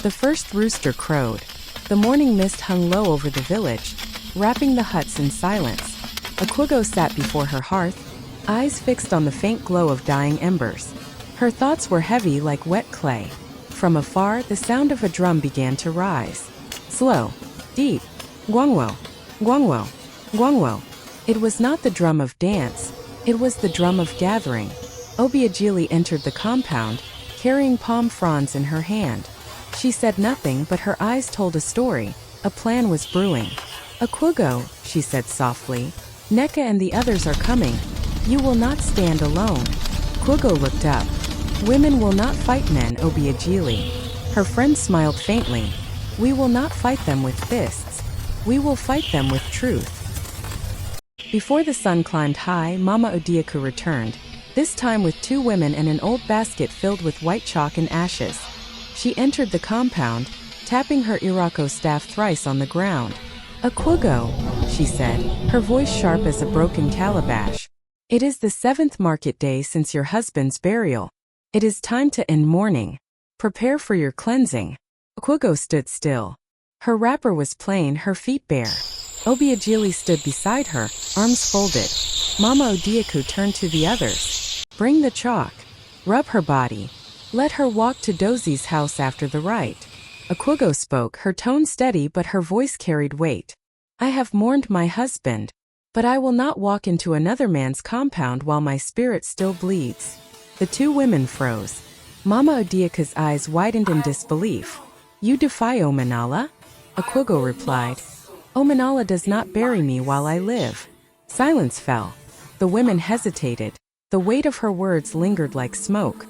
The first rooster crowed. The morning mist hung low over the village, wrapping the huts in silence. Akwugo sat before her hearth, eyes fixed on the faint glow of dying embers. Her thoughts were heavy like wet clay. From afar, the sound of a drum began to rise. Slow, deep. Gwangwo, gwangwo, gwangwo. It was not the drum of dance, it was the drum of gathering. Obiageli entered the compound, carrying palm fronds in her hand. She said nothing, but her eyes told a story. A plan was brewing. Akwugo, she said softly, Neka and the others are coming. You will not stand alone. Akwugo looked up. Women will not fight men, Obiageli. Her friend smiled faintly. We will not fight them with fists. We will fight them with truth. Before the sun climbed high, Mama Odiaku returned, this time with 2 women and an old basket filled with white chalk and ashes. She entered the compound, tapping her Irako staff thrice on the ground. Akwugo, she said, her voice sharp as a broken calabash. It is the 7th market day since your husband's burial. It is time to end mourning. Prepare for your cleansing. Akwugo stood still. Her wrapper was plain, her feet bare. Obiageli stood beside her, arms folded. Mama Odiaku turned to the others. Bring the chalk. Rub her body. Let her walk to Dozie's house after the rite. Akwugo spoke, her tone steady but her voice carried weight. I have mourned my husband, but I will not walk into another man's compound while my spirit still bleeds. The 2 women froze. Mama Odiaku's eyes widened in disbelief. You defy Omenala? Akwugo replied. Omenala does not bury me while I live. Silence fell. The women hesitated. The weight of her words lingered like smoke.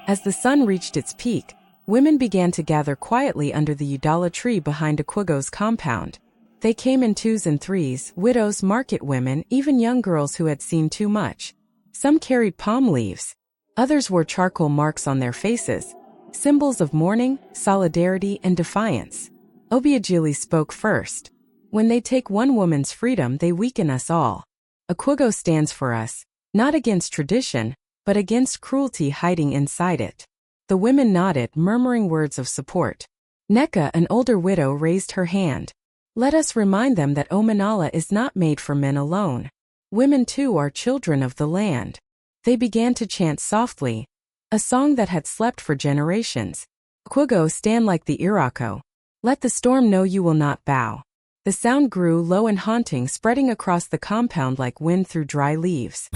As the sun reached its peak, women began to gather quietly under the udala tree behind Akwugo's compound. They came in 2s and 3s, widows, market women, even young girls who had seen too much. Some carried palm leaves. Others wore charcoal marks on their faces, symbols of mourning, solidarity, and defiance. Obiageli spoke first. When they take one woman's freedom, they weaken us all. Akwugo stands for us, not against tradition, but against cruelty hiding inside it. The women nodded, murmuring words of support. Neka, an older widow, raised her hand. Let us remind them that Omenala is not made for men alone. Women too are children of the land. They began to chant softly, a song that had slept for generations. Akwugo, stand like the Irako. Let the storm know you will not bow. The sound grew low and haunting, spreading across the compound like wind through dry leaves.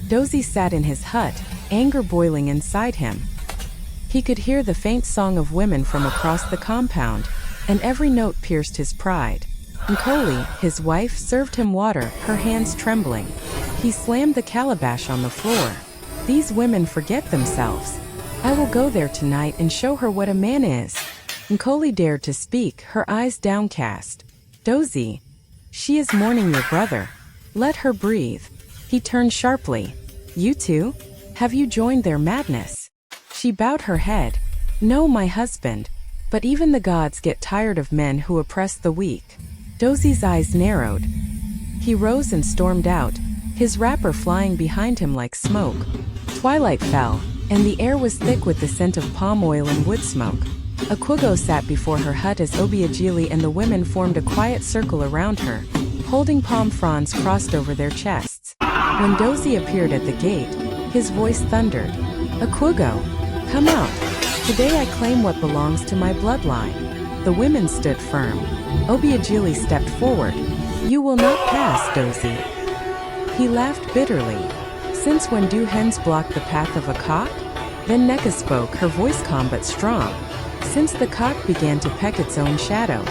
Dozie sat in his hut, anger boiling inside him. He could hear the faint song of women from across the compound, and every note pierced his pride. Nkoli, his wife, served him water, her hands trembling. He slammed the calabash on the floor. These women forget themselves. I will go there tonight and show her what a man is. Nkoli dared to speak, her eyes downcast. Dozie. She is mourning your brother. Let her breathe. He turned sharply. You too? Have you joined their madness? She bowed her head. No, my husband. But even the gods get tired of men who oppress the weak. Dozie's eyes narrowed. He rose and stormed out, his wrapper flying behind him like smoke. Twilight fell, and the air was thick with the scent of palm oil and wood smoke. Akwugo sat before her hut as Obiageli and the women formed a quiet circle around her, holding palm fronds crossed over their chests. When Dozie appeared at the gate, his voice thundered. Akwugo, come out. Today I claim what belongs to my bloodline. The women stood firm. Obiageli stepped forward. You will not pass, Dozie. He laughed bitterly. Since when do hens block the path of a cock? Then Neka spoke, her voice calm but strong. Since the cock began to peck its own shadow.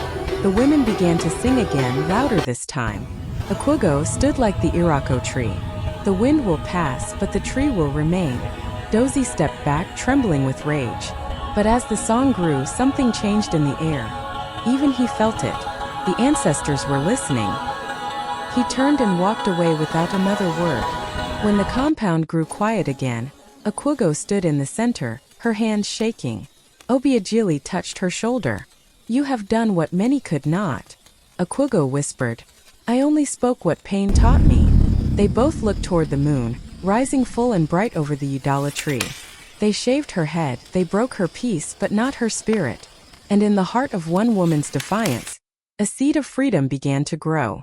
The women began to sing again, louder this time. Akwugo stood like the Irako tree. The wind will pass, but the tree will remain. Dozie stepped back, trembling with rage. But as the song grew, something changed in the air. Even he felt it. The ancestors were listening. He turned and walked away without another word. When the compound grew quiet again, Akwugo stood in the center, her hands shaking. Obiageli touched her shoulder. You have done what many could not. Akwugo whispered. I only spoke what pain taught me. They both looked toward the moon, rising full and bright over the udala tree. They shaved her head, they broke her peace but not her spirit. And in the heart of one woman's defiance, a seed of freedom began to grow.